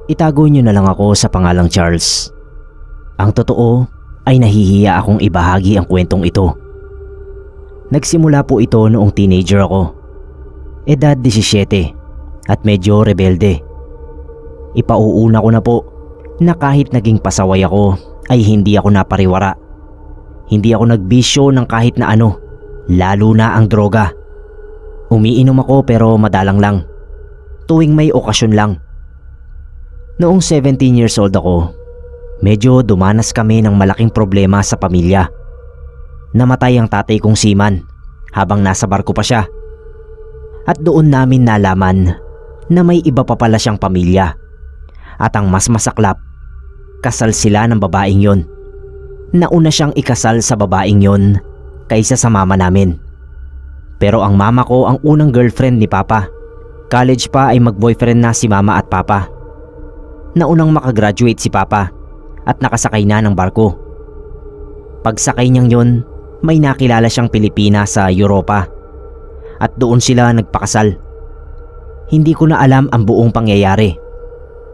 Itago niyo na lang ako sa pangalang Charles. Ang totoo ay nahihiya akong ibahagi ang kwentong ito. Nagsimula po ito noong teenager ako. Edad 17 at medyo rebelde. Ipauuna ko na po na kahit naging pasaway ako ay hindi ako napariwara. Hindi ako nagbisyo ng kahit na ano, lalo na ang droga. Umiinom ako pero madalang lang. Tuwing may okasyon lang. Noong 17 years old ako, medyo dumanas kami ng malaking problema sa pamilya. Namatay ang tatay kong seaman habang nasa barko pa siya. At doon namin nalaman na may iba pa pala siyang pamilya. At ang mas masaklap, kasal sila ng babaeng yon. Nauna siyang ikasal sa babaeng yon kaysa sa mama namin. Pero ang mama ko ang unang girlfriend ni Papa. College pa ay mag-boyfriend na si Mama at Papa. Naunang makagraduate si Papa at nakasakay na ng barko. Pagsakay niyang yon, may nakilala siyang Pilipina sa Europa at doon sila nagpakasal. Hindi ko na alam ang buong pangyayari.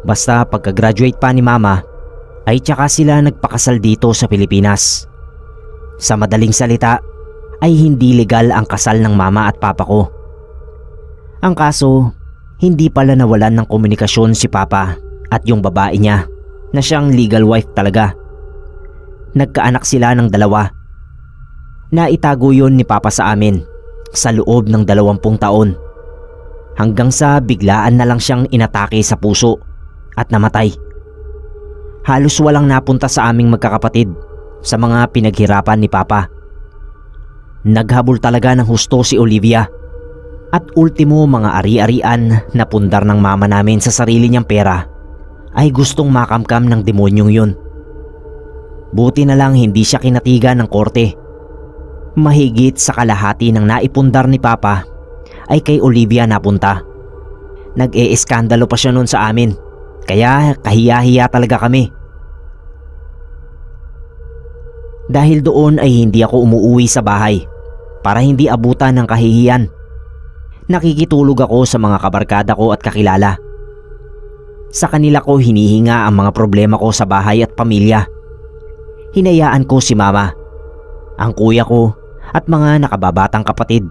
Basta pagka-graduate pa ni Mama ay tsaka sila nagpakasal dito sa Pilipinas. Sa madaling salita ay hindi legal ang kasal ng Mama at Papa ko. Ang kaso, hindi pala nawalan ng komunikasyon si Papa at yung babae niya na siyang legal wife talaga. Nagkaanak sila ng 2. Naitago yun ni Papa sa amin sa loob ng 20 taon. Hanggang sa biglaan na lang siyang inatake sa puso at namatay. Halos walang napunta sa aming magkakapatid sa mga pinaghirapan ni Papa. Naghabol talaga ng husto si Olivia at ultimo mga ari-arian na pundar ng mama namin sa sarili niyang pera ay gustong makamkam ng demonyong yun. Buti na lang hindi siya kinatigan ng korte. Mahigit sa kalahati ng naipundar ni Papa ay kay Olivia napunta. Nag-e-eskandalo pa siya nun sa amin, kaya kahiya-hiya talaga kami. Dahil doon ay hindi ako umuwi sa bahay para hindi abutan ng kahihiyan. Nakikitulog ako sa mga kabarkada ko at kakilala. Sa kanila ko hinihinga ang mga problema ko sa bahay at pamilya. Hinayaan ko si Mama, ang kuya ko at mga nakababatang kapatid.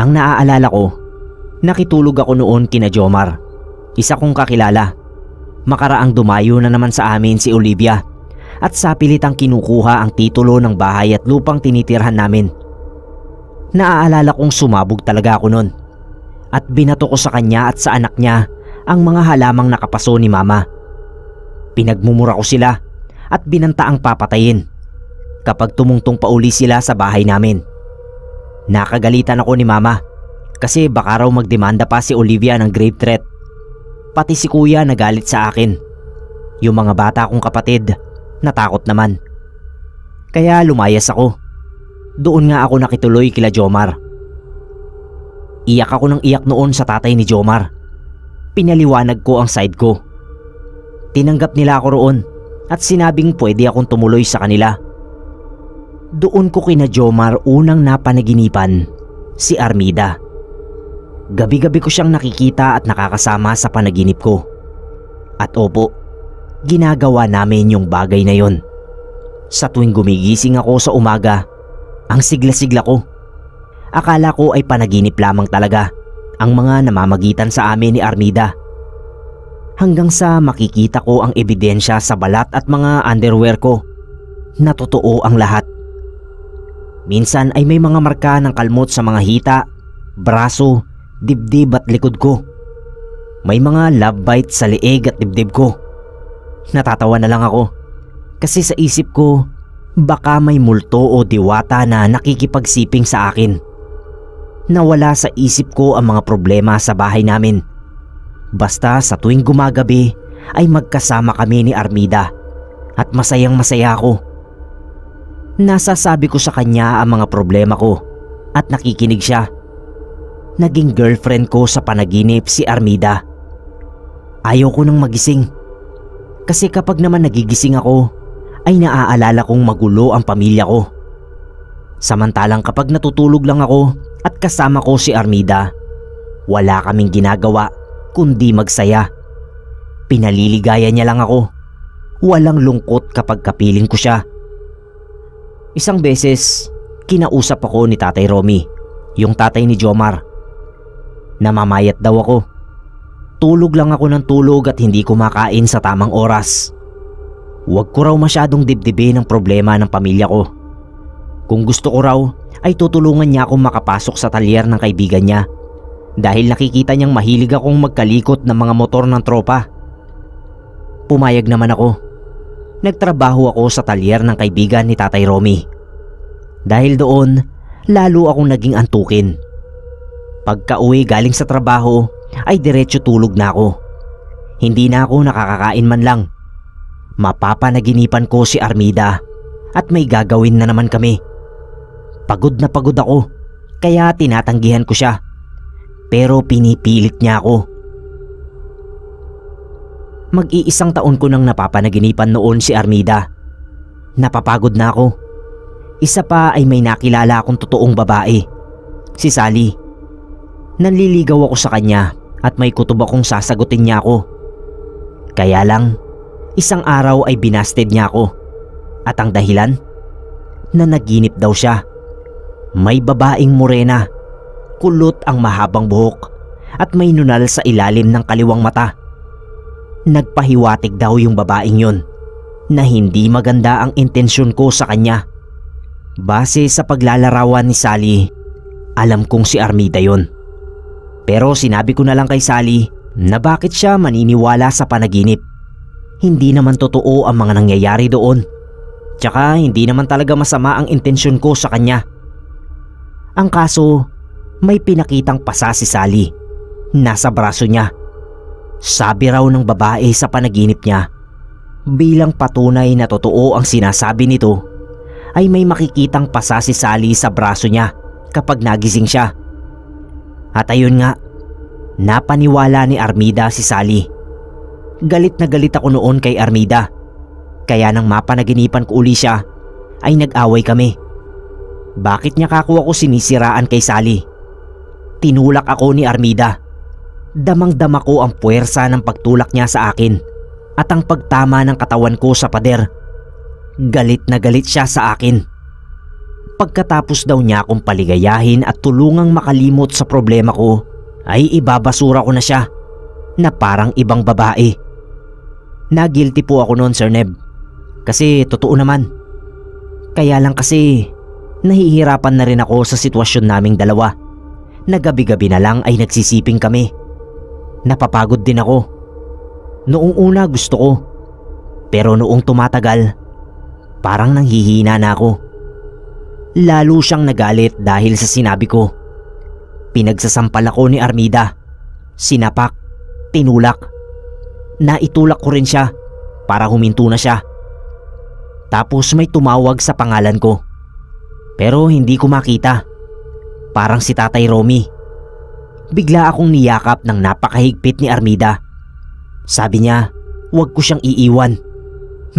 Ang naaalala ko, nakitulog ako noon kina Jomar, isa kong kakilala. Makaraang dumayo na naman sa amin si Olivia at sa pilitang kinukuha ang titulo ng bahay at lupang tinitirhan namin. Naaalala kong sumabog talaga ako noon at binato ko sa kanya at sa anak niya ang mga halamang nakapaso ni Mama. Pinagmumura ko sila at binantaang papatayin kapag tumungtong pa uli sila sa bahay namin. Nakagalitan ako ni Mama kasi baka raw magdemanda pa si Olivia ng grave threat. Pati si Kuya nagalit sa akin. Yung mga bata kong kapatid natakot naman. Kaya lumayas ako. Doon nga ako nakituloy kila Jomar. Iyak ako ng iyak noon sa tatay ni Jomar. Pinaliwanag ko ang side ko. Tinanggap nila ako roon at sinabing pwede akong tumuloy sa kanila. Doon ko kina Jomar unang napanaginipan si Armida. Gabi-gabi ko siyang nakikita at nakakasama sa panaginip ko. At opo, ginagawa namin yung bagay na yon. Sa tuwing gumigising ako sa umaga, ang sigla-sigla ko. Akala ko ay panaginip lamang talaga ang mga namamagitan sa amin ni Armida. Hanggang sa makikita ko ang ebidensya sa balat at mga underwear ko na totoo ang lahat. Minsan ay may mga marka ng kalmot sa mga hita, braso, dibdib at likod ko. May mga love bite sa leeg at dibdib ko. Natatawa na lang ako kasi sa isip ko baka may multo o diwata na nakikipagsiping sa akin. Nawala sa isip ko ang mga problema sa bahay namin. Basta sa tuwing gumagabi ay magkasama kami ni Armida at masayang masaya ako. Nasasabi ko sa kanya ang mga problema ko at nakikinig siya. Naging girlfriend ko sa panaginip si Armida. Ayaw ko nang magising. Kasi kapag naman nagigising ako ay naaalala kong magulo ang pamilya ko. Samantalang kapag natutulog lang ako at kasama ko si Armida, wala kaming ginagawa kundi magsaya. Pinaliligaya niya lang ako. Walang lungkot kapag kapiling ko siya. Isang beses, kinausap ako ni Tatay Romy, yung tatay ni Jomar. Namamayat daw ako. Tulog lang ako ng tulog at hindi kumakain sa tamang oras. Huwag ko raw masyadong dibdibin ang problema ng pamilya ko. Kung gusto ko raw ay tutulungan niya akong makapasok sa talyer ng kaibigan niya dahil nakikita niyang mahilig akong magkalikot ng mga motor ng tropa. Pumayag naman ako. Nagtrabaho ako sa talyer ng kaibigan ni Tatay Romy. Dahil doon, lalo akong naging antukin. Pagka-uwi galing sa trabaho ay diretso tulog na ako. Hindi na ako nakakakain man lang. Mapapanaginipan ko si Armida at may gagawin na naman kami. Pagod na pagod ako kaya tinatanggihan ko siya. Pero pinipilit niya ako. Mag-iisang taon ko nang napapanaginipan noon si Armida. Napapagod na ako. Isa pa ay may nakilala akong totoong babae, si Sally. Nanliligaw ako sa kanya at may kutob akong sasagutin niya ako. Kaya lang, isang araw ay binasted niya ako. At ang dahilan? Nanaginip daw siya. May babaeng morena, kulot ang mahabang buhok at may nunal sa ilalim ng kaliwang mata. Nagpahiwatig daw yung babaeng yun na hindi maganda ang intensyon ko sa kanya. Base sa paglalarawan ni Sally, alam kong si Armida yun. Pero sinabi ko na lang kay Sally na bakit siya maniniwala sa panaginip. Hindi naman totoo ang mga nangyayari doon. Tsaka hindi naman talaga masama ang intensyon ko sa kanya. Ang kaso, may pinakitang pasa si Sally. Nasa braso niya. Sabi raw ng babae sa panaginip niya, bilang patunay na totoo ang sinasabi nito, ay may makikitang pasa si Sally sa braso niya kapag nagising siya. At ayun nga, napaniwala ni Armida si Sally. Galit na galit ako noon kay Armida. Kaya nang mapanaginipan ko uli siya, ay nag-away kami. Bakit niya kako ako sinisiraan kay Sally? Tinulak ako ni Armida. Damang-dama ko ang puwersa ng pagtulak niya sa akin at ang pagtama ng katawan ko sa pader. Galit na galit siya sa akin. Pagkatapos daw niya akong paligayahin at tulungang makalimot sa problema ko, ay ibabasura ko na siya na parang ibang babae. Nagilty po ako noon, Sir Neb. Kasi totoo naman. Kaya lang kasi nahihirapan na rin ako sa sitwasyon naming dalawa. Na gabi-gabi na lang ay nagsisiping kami. Napapagod din ako. Noong una gusto ko. Pero noong tumatagal, parang nanghihina na ako. Lalo siyang nagalit dahil sa sinabi ko. Pinagsasampal ako ni Armida. Sinapak, tinulak. Naitulak ko rin siya para huminto na siya. Tapos may tumawag sa pangalan ko. Pero hindi ko makita. Parang si Tatay Romy. Bigla akong niyakap ng napakahigpit ni Armida. Sabi niya, huwag ko siyang iiwan.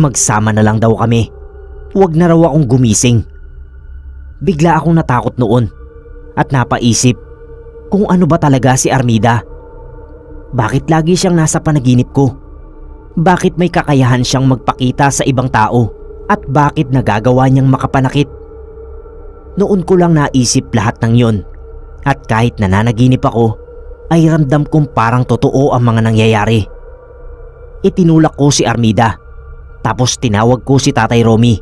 Magsama na lang daw kami. Huwag na raw akong gumising. Bigla akong natakot noon at napaisip kung ano ba talaga si Armida. Bakit lagi siyang nasa panaginip ko? Bakit may kakayahan siyang magpakita sa ibang tao? At bakit nagagawa niyang makapanakit? Noon ko lang naisip lahat ng yon. At kahit nananaginip ako, ay ramdam kong parang totoo ang mga nangyayari. Itinulak ko si Armida. Tapos tinawag ko si Tatay Romy.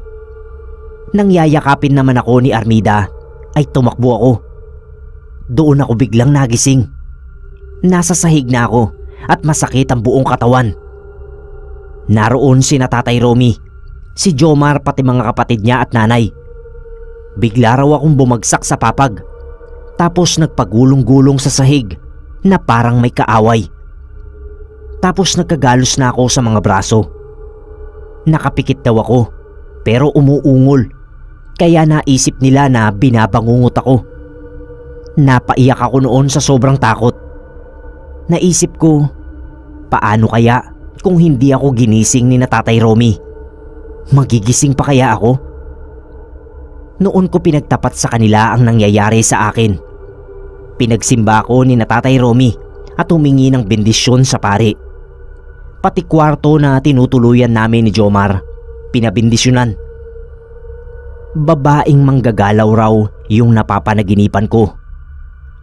Nang yayakapin naman ako ni Armida, ay tumakbo ako. Doon ako biglang nagising. Nasa sahig na ako at masakit ang buong katawan. Naroon sina Tatay Romy, si Jomar pati mga kapatid niya at nanay. Bigla raw akong bumagsak sa papag. Tapos nagpagulong-gulong sa sahig na parang may kaaway. Tapos nagkagalos na ako sa mga braso. Nakapikit daw ako pero umuungol. Kaya naisip nila na binabangungot ako. Napaiyak ako noon sa sobrang takot. Naisip ko, paano kaya kung hindi ako ginising ni na Tatay Romy? Magigising pa kaya ako? Noon ko pinagtapat sa kanila ang nangyayari sa akin. Pinagsimba ko ni na Tatay Romy at humingi ng bendisyon sa pari. Pati kwarto na tinutuluyan namin ni Jomar, pinabindisyonan. Babaeng manggagalaw raw yung napapanaginipan ko.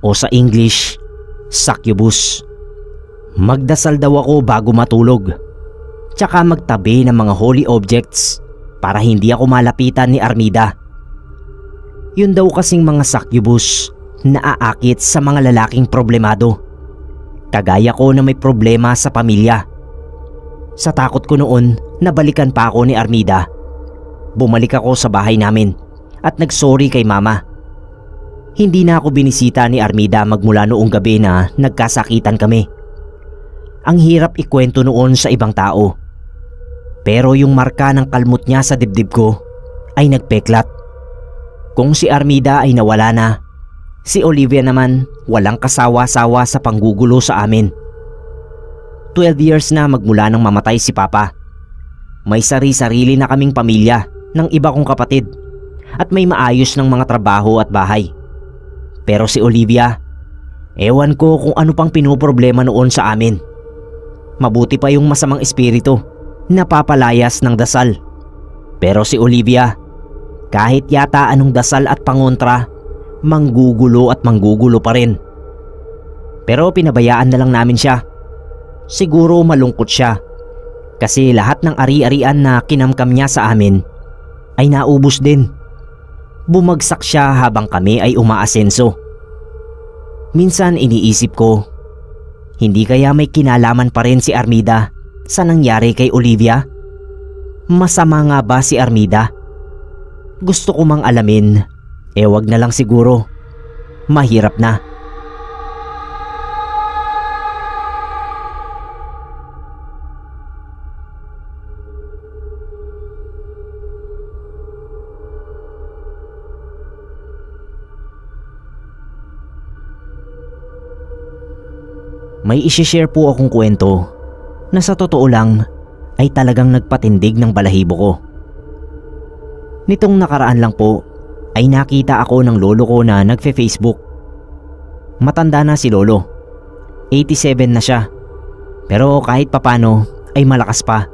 O sa English, succubus. Magdasal daw ako bago matulog. Tsaka magtabi ng mga holy objects para hindi ako malapitan ni Armida. Yun daw kasing mga succubus na aakit sa mga lalaking problemado. Kagaya ko na may problema sa pamilya. Sa takot ko noon, nabalikan pa ako ni Armida. Bumalik ako sa bahay namin at nagsorry kay mama. Hindi na ako binisita ni Armida magmula noong gabi na nagkasakitan kami. Ang hirap ikwento noon sa ibang tao. Pero yung marka ng kalmot niya sa dibdib ko ay nagpeklat. Kung si Armida ay nawala na, si Olivia naman walang kasawa-sawa sa panggugulo sa amin. 12 years na magmula nang mamatay si Papa. May sari-sarili na kaming pamilya ng iba kong kapatid at may maayos ng mga trabaho at bahay. Pero si Olivia, ewan ko kung ano pang pinoproblema noon sa amin. Mabuti pa yung masamang espiritu na papalayas ng dasal. Pero si Olivia, kahit yata anong dasal at pangontra, manggugulo at manggugulo pa rin. Pero pinabayaan na lang namin siya. Siguro malungkot siya kasi lahat ng ari-arian na kinamkam niya sa amin ay naubos din. Bumagsak siya habang kami ay umaasenso. Minsan iniisip ko, hindi kaya may kinalaman pa rin si Armida sa nangyari kay Olivia? Masama nga ba si Armida? Gusto ko mang alamin, wag na lang siguro. Mahirap na. May isishare po akong kwento na sa totoo lang ay talagang nagpatindig ng balahibo ko. Nitong nakaraan lang po ay nakita ako ng lolo ko na nagfe-Facebook. Matanda na si lolo. 87 na siya. Pero kahit papano ay malakas pa.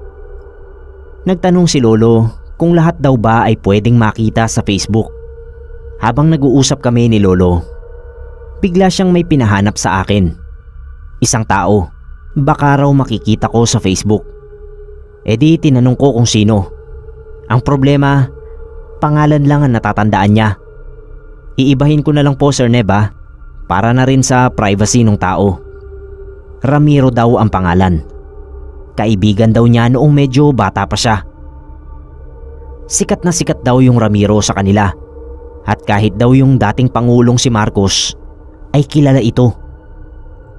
Nagtanong si lolo kung lahat daw ba ay pwedeng makita sa Facebook. Habang nag-uusap kami ni lolo, bigla siyang may pinahanap sa akin. Isang tao, baka raw makikita ko sa Facebook. Di tinanong ko kung sino. Ang problema, pangalan lang ang natatandaan niya. Iibahin ko na lang po Sir Neba, para na rin sa privacy ng tao. Ramiro daw ang pangalan. Kaibigan daw niya noong medyo bata pa siya. Sikat na sikat daw yung Ramiro sa kanila. At kahit daw yung dating Pangulong si Marcos ay kilala ito.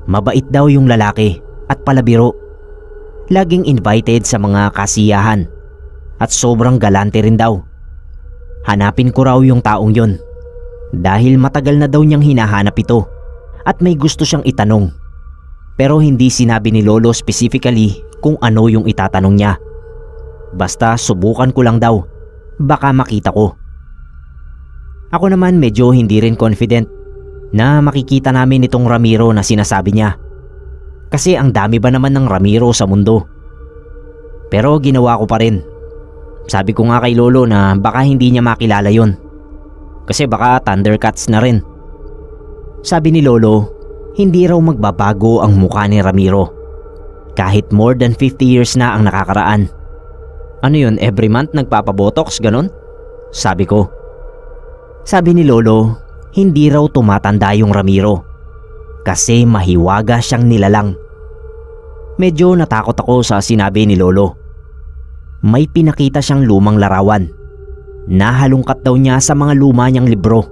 Mabait daw yung lalaki at palabiro. Laging invited sa mga kasiyahan at sobrang galante rin daw. Hanapin ko raw yung taong yon dahil matagal na daw niyang hinahanap ito at may gusto siyang itanong. Pero hindi sinabi ni lolo specifically kung ano yung itatanong niya. Basta subukan ko lang daw, baka makita ko. Ako naman medyo hindi rin confident na makikita namin itong Ramiro na sinasabi niya. Kasi ang dami ba naman ng Ramiro sa mundo. Pero ginawa ko pa rin. Sabi ko nga kay lolo na baka hindi niya makilala yon. Kasi baka Thundercats na rin. Sabi ni lolo, hindi raw magbabago ang mukha ni Ramiro. Kahit more than 50 years na ang nakakaraan. Ano yun, every month nagpapabotox, ganon? Sabi ko. Sabi ni lolo, hindi raw tumatanda yung Ramiro kasi mahiwaga siyang nilalang. Medyo natakot ako sa sinabi ni lolo. May pinakita siyang lumang larawan. Nahalungkat daw niya sa mga luma niyang libro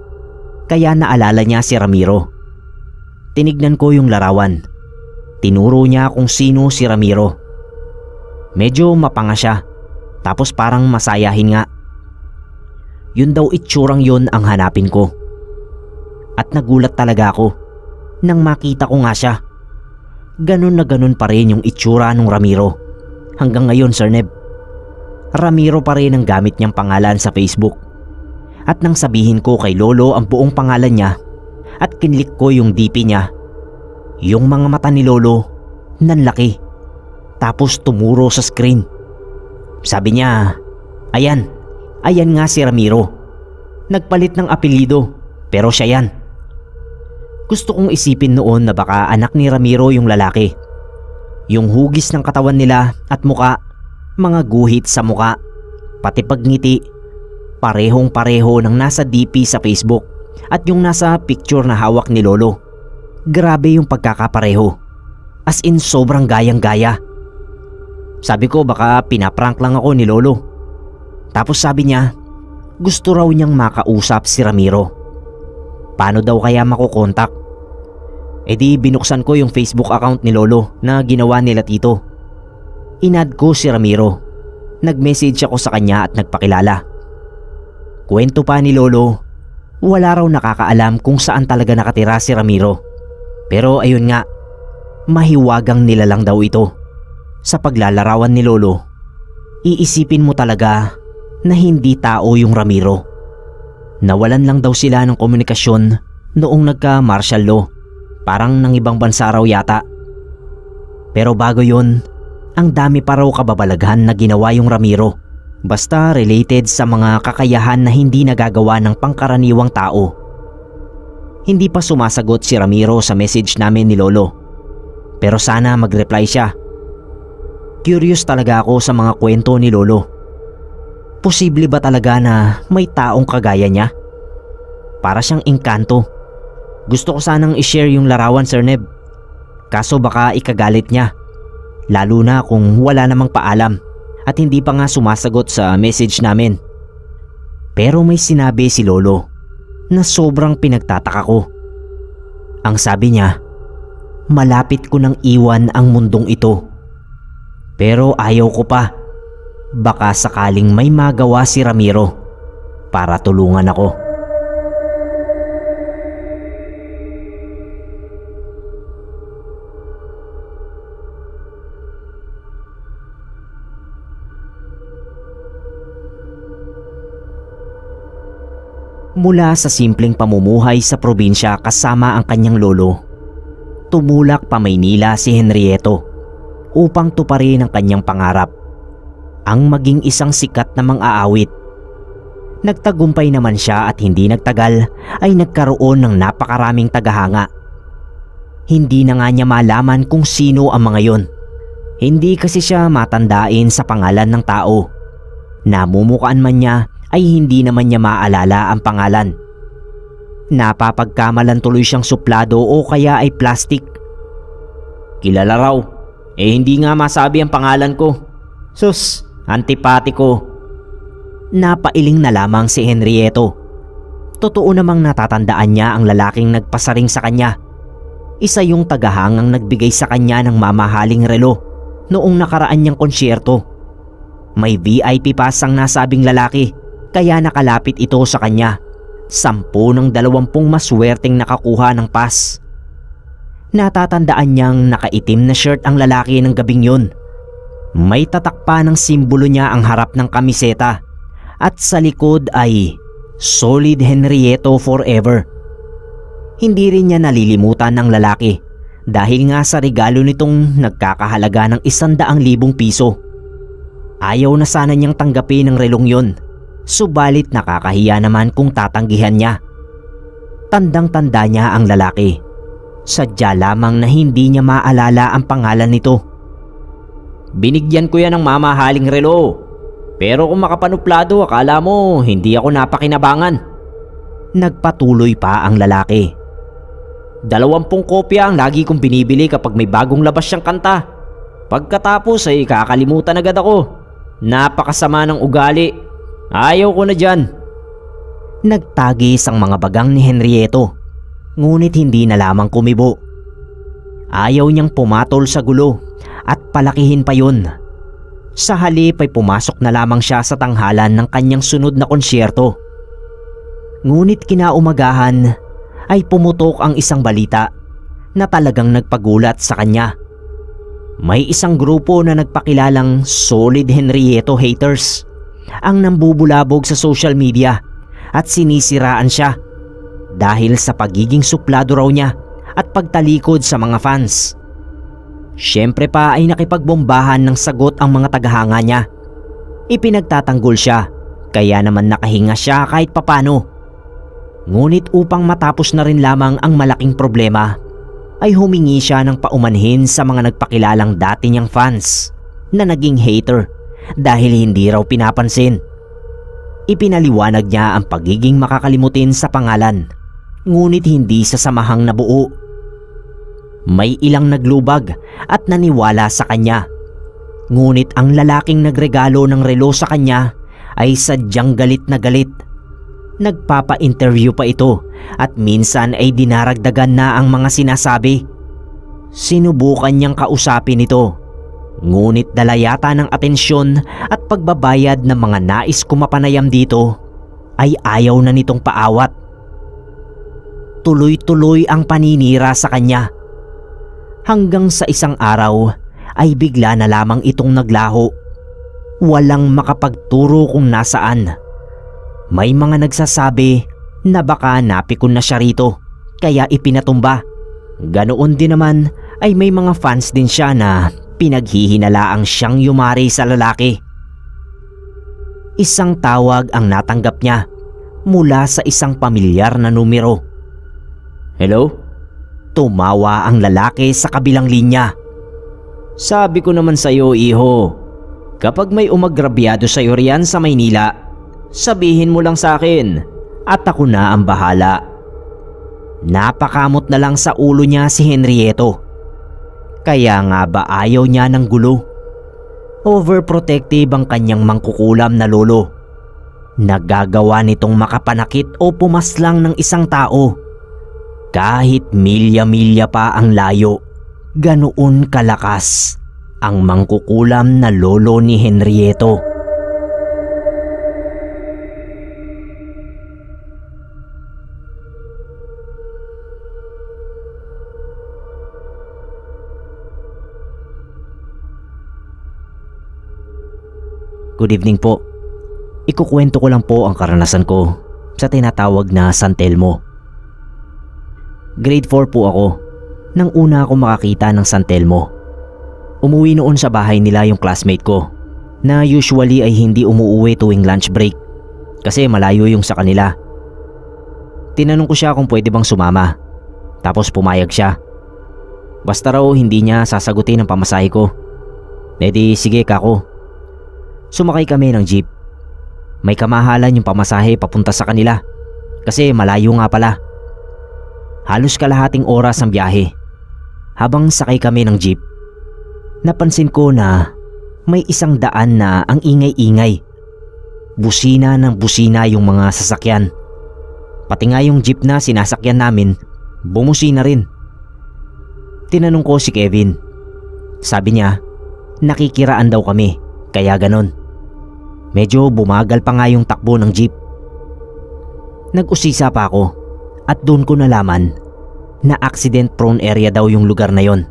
kaya naalala niya si Ramiro. Tinignan ko yung larawan. Tinuro niya kung sino si Ramiro. Medyo mapanga siya tapos parang masayahin nga. Yun daw itsurang yun ang hanapin ko. At nagulat talaga ako nang makita ko nga siya. Ganon na ganon pa rin yung itsura ng Ramiro. Hanggang ngayon Sir Neb, Ramiro pa rin ang gamit niyang pangalan sa Facebook. At nang sabihin ko kay lolo ang buong pangalan niya at kinlik ko yung DP niya, yung mga mata ni lolo nanlaki. tapos tumuro sa screen. Sabi niya, ayan nga si Ramiro. Nagpalit ng apelyido pero siya yan. Gusto kong isipin noon na baka anak ni Ramiro yung lalaki. Yung hugis ng katawan nila at muka, mga guhit sa muka, pati pagngiti, parehong pareho ng nasa DP sa Facebook at yung nasa picture na hawak ni Lolo. Grabe yung pagkakapareho. As in sobrang gayang-gaya. Sabi ko baka pinaprank lang ako ni Lolo. Tapos sabi niya, gusto raw niyang makausap si Ramiro. Paano daw kaya makukontak? E di binuksan ko yung Facebook account ni Lolo na ginawa nila tito. Inad ko si Ramiro. Nag-message ako sa kanya at nagpakilala. Kwento pa ni Lolo, wala raw nakakaalam kung saan talaga nakatira si Ramiro. Pero ayun nga, mahiwagang nilalang daw ito. Sa paglalarawan ni Lolo, iisipin mo talaga na hindi tao yung Ramiro. Nawalan lang daw sila ng komunikasyon noong nagka-martial law. Parang nang ibang bansa raw yata. Pero bago yun, ang dami pa raw kababalaghan na ginawa yung Ramiro. Basta related sa mga kakayahan na hindi nagagawa ng pangkaraniwang tao. Hindi pa sumasagot si Ramiro sa message namin ni Lolo. Pero sana mag-reply siya. Curious talaga ako sa mga kwento ni Lolo. Posible ba talaga na may taong kagaya niya? Para siyang engkanto. Gusto ko sanang i-share yung larawan, Sir Neb. Kaso baka ikagalit niya. Lalo na kung wala namang paalam at hindi pa nga sumasagot sa message namin. Pero may sinabi si Lolo na sobrang pinagtataka ko. Ang sabi niya, malapit ko nang iwan ang mundong ito. Pero ayaw ko pa. Baka sakaling may magawa si Ramiro para tulungan ako. Mula sa simpleng pamumuhay sa probinsya kasama ang kanyang lolo, tumulak pa Maynila si Henrieto upang tuparin ang kanyang pangarap, ang maging isang sikat na mang-aawit. Nagtagumpay naman siya at hindi nagtagal ay nagkaroon ng napakaraming tagahanga. Hindi na nga niya malaman kung sino ang mga yon. Hindi kasi siya matandain sa pangalan ng tao. Namumukaan man niya ay hindi naman niya maalala ang pangalan. Napapagkamalan tuloy siyang suplado o kaya ay plastic. Kilala raw, hindi nga masabi ang pangalan ko. Sus, antipatiko. Napailing na lamang si Henrieto. Totoo namang natatandaan niya ang lalaking nagpasaring sa kanya. Isa yung tagahangang nagbigay sa kanya ng mamahaling relo noong nakaraan niyang konsyerto. May VIP pass ang nasabing lalaki. Kaya nakalapit ito sa kanya. 10 ng 20 maswerteng nakakuha ng pass. Natatandaan niyang nakaitim na shirt ang lalaki ng gabing yun. May tatak pa ng simbolo niya ang harap ng kamiseta. At sa likod ay Solid Henrieto Forever. Hindi rin niya nalilimutan ng lalaki dahil nga sa regalo nitong nagkakahalaga ng 100,000 piso. Ayaw na sana niyang tanggapin ang relong yun. Subalit nakakahiya naman kung tatanggihan niya. Tandang-tanda niya ang lalaki. Sadya lamang na hindi niya maalala ang pangalan nito. Binigyan ko yan ng mamahaling relo. Pero kung makapanuplado akala mo hindi ako napakinabangan. Nagpatuloy pa ang lalaki. 20 kopya ang lagi kong binibili kapag may bagong labas siyang kanta. Pagkatapos ay kakalimutan agad ako. Napakasama ng ugali. Ayaw ko na dyan. Nagtagis ang mga bagang ni Henrieto, ngunit hindi na lamang kumibo. Ayaw niyang pumatol sa gulo at palakihin pa yun. Sa halip ay pumasok na lamang siya sa tanghalan ng kanyang sunod na konsyerto. Ngunit kinaumagahan ay pumutok ang isang balita na talagang nagpagulat sa kanya. May isang grupo na nagpakilalang Solid Henrieto Haters ang nambubulabog sa social media at sinisiraan siya dahil sa pagiging suplado raw niya at pagtalikod sa mga fans. Siyempre pa ay nakipagbombahan ng sagot ang mga tagahanga niya. Ipinagtatanggol siya, kaya naman nakahinga siya kahit papano. Ngunit upang matapos na rin lamang ang malaking problema, ay humingi siya ng paumanhin sa mga nagpakilalang dati niyang fans na naging hater dahil hindi raw pinapansin. Ipinaliwanag niya ang pagiging makakalimutin sa pangalan, ngunit hindi sa samahang nabuo. May ilang naglubag at naniwala sa kanya, ngunit ang lalaking nagregalo ng relo sa kanya ay sadyang galit na galit. Nagpapa-interview pa ito at minsan ay dinaragdagan na ang mga sinasabi. Sinubukan niyang kausapin ito, ngunit dala yata ng atensyon at pagbabayad ng mga nais kumapanayam dito ay ayaw na nitong paawat. Tuloy-tuloy ang paninira sa kanya. Hanggang sa isang araw ay bigla na lamang itong naglaho. Walang makapagturo kung nasaan. May mga nagsasabi na baka napikon na siya rito kaya ipinatumba. Ganoon din naman ay may mga fans din siya na pinaghihinalaang siyang yumari sa lalaki. Isang tawag ang natanggap niya mula sa isang pamilyar na numero. "Hello?" Tumawa ang lalaki sa kabilang linya. "Sabi ko naman sa iyo, iho, kapag may umagrabyado sa iyo riyan sa Maynila, sabihin mo lang sa akin at ako na ang bahala." Napakamot na lang sa ulo niya si Henrieto. Kaya nga ba ayaw niya ng gulo? Overprotective ang kanyang mangkukulam na lolo. Nagagawa nitong makapanakit o pumaslang ng isang tao. Kahit milya-milya pa ang layo, ganoon kalakas ang mangkukulam na lolo ni Henrieto. Good evening po. Ikukwento ko lang po ang karanasan ko sa tinatawag na San Telmo. Grade 4 po ako nang una ako makakita ng San Telmo. Umuwi noon sa bahay nila yung classmate ko na usually ay hindi umuuwi tuwing lunch break kasi malayo yung sa kanila. Tinanong ko siya kung pwede bang sumama, tapos pumayag siya. Basta raw hindi niya sasagutin ang pamasahe ko. Edi sige kako. Sumakay kami ng jeep. May kamahalan yung pamasahe papunta sa kanila kasi malayo nga pala. Halos kalahating oras ang biyahe. Habang sakay kami ng jeep, napansin ko na may isang daan na ang ingay-ingay. Busina ng busina yung mga sasakyan. Pati nga yung jeep na sinasakyan namin, bumusina rin. Tinanong ko si Kevin. Sabi niya, nakikiraan daw kami, kaya ganon. Medyo bumagal pa nga yung takbo ng jeep. Nag-usisa pa ako at doon ko nalaman na accident prone area daw yung lugar na yon.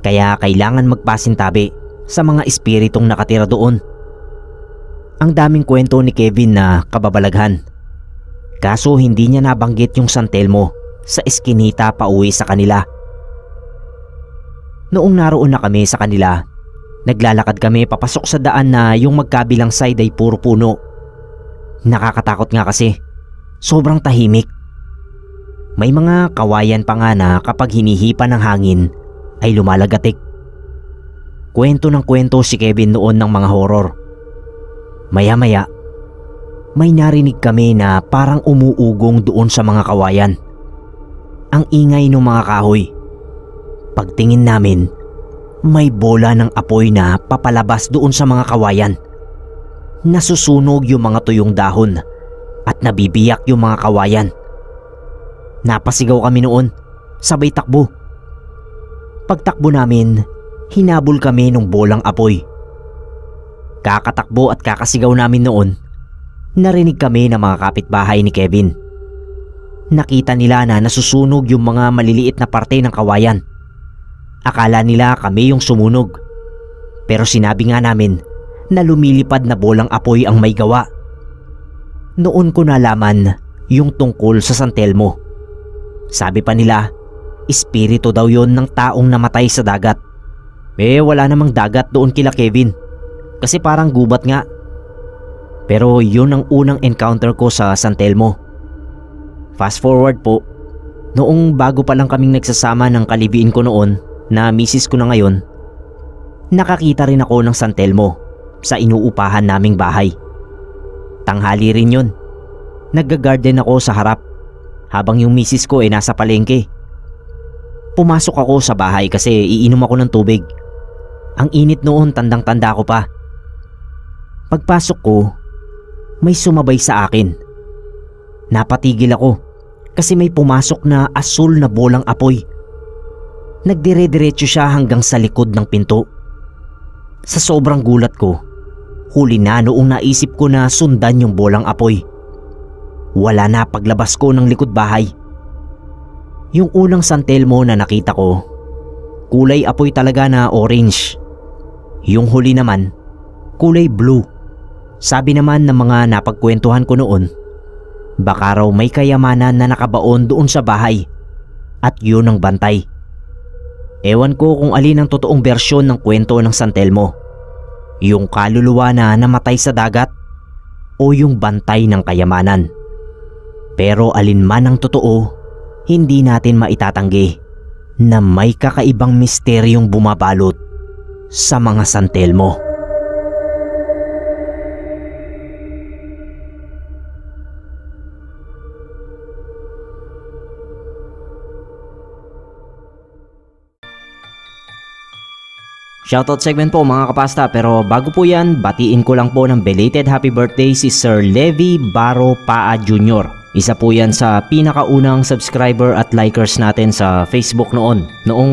Kaya kailangan magpasintabi sa mga espiritong nakatira doon. Ang daming kwento ni Kevin na kababalaghan. Kaso hindi niya nabanggit yung San Telmo sa eskinita pa uwi sa kanila. Noong naroon na kami sa kanila, naglalakad kami papasok sa daan na yung magkabilang side ay puro puno. Nakakatakot nga kasi, sobrang tahimik. May mga kawayan pa nga na kapag hinihipa ng hangin ay lumalagatik. Kwento ng kwento si Kevin noon ng mga horror. Maya-maya, may narinig kami na parang umuugong doon sa mga kawayan. Ang ingay ng mga kahoy. Pagtingin namin, may bola ng apoy na papalabas doon sa mga kawayan. Nasusunog yung mga tuyong dahon at nabibiyak yung mga kawayan. Napasigaw kami noon, sabay takbo. Pagtakbo namin, hinabol kami ng bolang apoy. Kakatakbo at kakasigaw namin noon, narinig kami ng mga kapitbahay ni Kevin. Nakita nila na nasusunog yung mga maliliit na parte ng kawayan. Akala nila kami yung sumunog. Pero sinabi nga namin na lumilipad na bolang apoy ang may gawa. Noon ko nalaman yung tungkol sa San Telmo. Sabi pa nila, espiritu daw yon ng taong namatay sa dagat Wala namang dagat doon kila Kevin. Kasi parang gubat nga. Pero yun ang unang encounter ko sa San Telmo. Fast forward po, noong bago pa lang kaming nagsasama ng kalibiin ko noon na misis ko na ngayon, nakakita rin ako ng San Telmo sa inuupahan naming bahay. Tanghali rin yun. Nagga-garden ako sa harap habang yung misis ko ay nasa palengke. Pumasok ako sa bahay kasi iinom ako ng tubig. Ang init noon, tandang-tanda ko pa. Pagpasok ko, may sumabay sa akin. Napatigil ako kasi may pumasok na asul na bolang apoy. Nagdire-diretso siya hanggang sa likod ng pinto. Sa sobrang gulat ko, huli na noong naisip ko na sundan yung bolang apoy. Wala na paglabas ko ng likod bahay. Yung unang San Telmo na nakita ko, kulay apoy talaga na orange. Yung huli naman, kulay blue. Sabi naman ng mga napagkwentuhan ko noon, baka raw may kayamanan na nakabaon doon sa bahay at yun ang bantay. Ewan ko kung alin ang totoong bersyon ng kwento ng San Telmo. Yung kaluluwa na namatay sa dagat o yung bantay ng kayamanan. Pero alin man ang totoo, hindi natin maitatanggi na may kakaibang misteryong bumabalot sa mga San Telmo. Shoutout segment po mga kapasta, pero bago po yan, batiin ko lang po ng belated happy birthday si Sir Levi Baro Paa Jr. Isa po yan sa pinakaunang subscriber at likers natin sa Facebook noong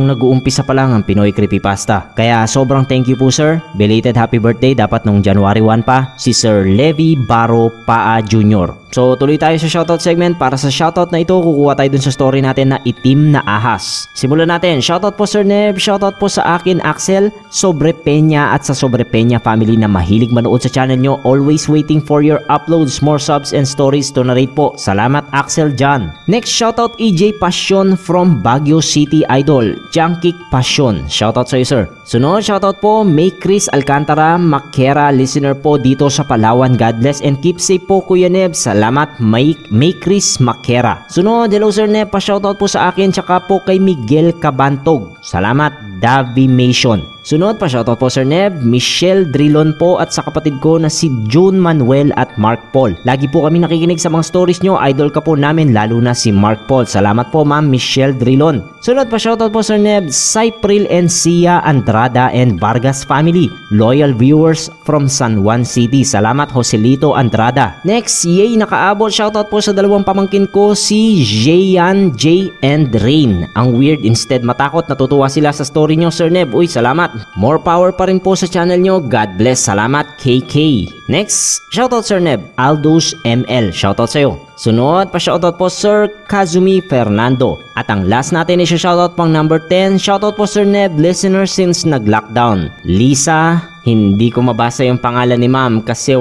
nag-uumpisa pa lang ang Pinoy Creepypasta. Kaya sobrang thank you po sir. Belated happy birthday dapat nung January 1 pa, si Sir Levi Baro Paa Jr. So tuloy tayo sa shoutout segment. Para sa shoutout na ito, kukuha tayo dun sa story natin na Itim na Ahas. Simulan natin. Shoutout po Sir Neb, shoutout po sa akin Axel Sobrepeña at sa Sobrepeña family na mahilig manood sa channel nyo. Always waiting for your uploads, more subs and stories to narrate po. Salamat Axel John. Next shoutout EJ Passion from Baguio City Idol, Jankik Passion. Shoutout sa iyo sir. Sunod shoutout po May Chris Alcantara Makera, listener po dito sa Palawan. God bless and keep safe po Kuya Neb. Salamat May Chris Makera. Sunod, hello Sir Neb, pa-shoutout po sa akin tsaka po kay Miguel Cabantog. Salamat Davimation. Sunod, pa-shoutout po Sir Neb, Michelle Drilon po at sa kapatid ko na si June Manuel at Mark Paul. Lagi po kami nakikinig sa mga stories nyo, idol ka po namin lalo na si Mark Paul. Salamat po Ma'am Michelle Drilon. Sunod, pa-shoutout po Sir Neb, Cypril and Sia Andrada and Vargas family. Loyal viewers from San Juan City. Salamat Joselito Andrada. Next, yay nakaabot. Shoutout po sa dalawang pamangkin ko, si Jayan J and Rain. Ang weird instead matakot, natutuwa sila sa story nyo Sir Neb. Uy, salamat. More power pa rin po sa channel nyo. God bless. Salamat KK. Next, shoutout Sir Neb, Aldos ML. Shoutout sa'yo. Sunod, pa-shoutout po Sir Kazumi Fernando. At ang last natin is shoutout pang number 10. Shoutout po Sir Neb, listener since nag-lockdown. Lisa, hindi ko mabasa yung pangalan ni ma'am kasi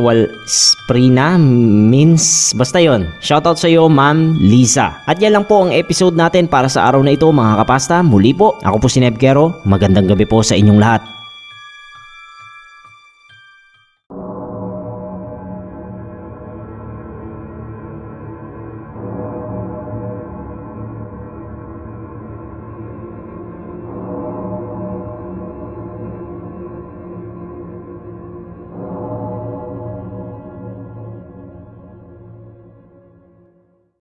Sprina means basta yon. Shoutout sa iyo ma'am Lisa. At yan lang po ang episode natin para sa araw na ito mga kapasta. Muli po, ako po si Neb Quero. Magandang gabi po sa inyong lahat.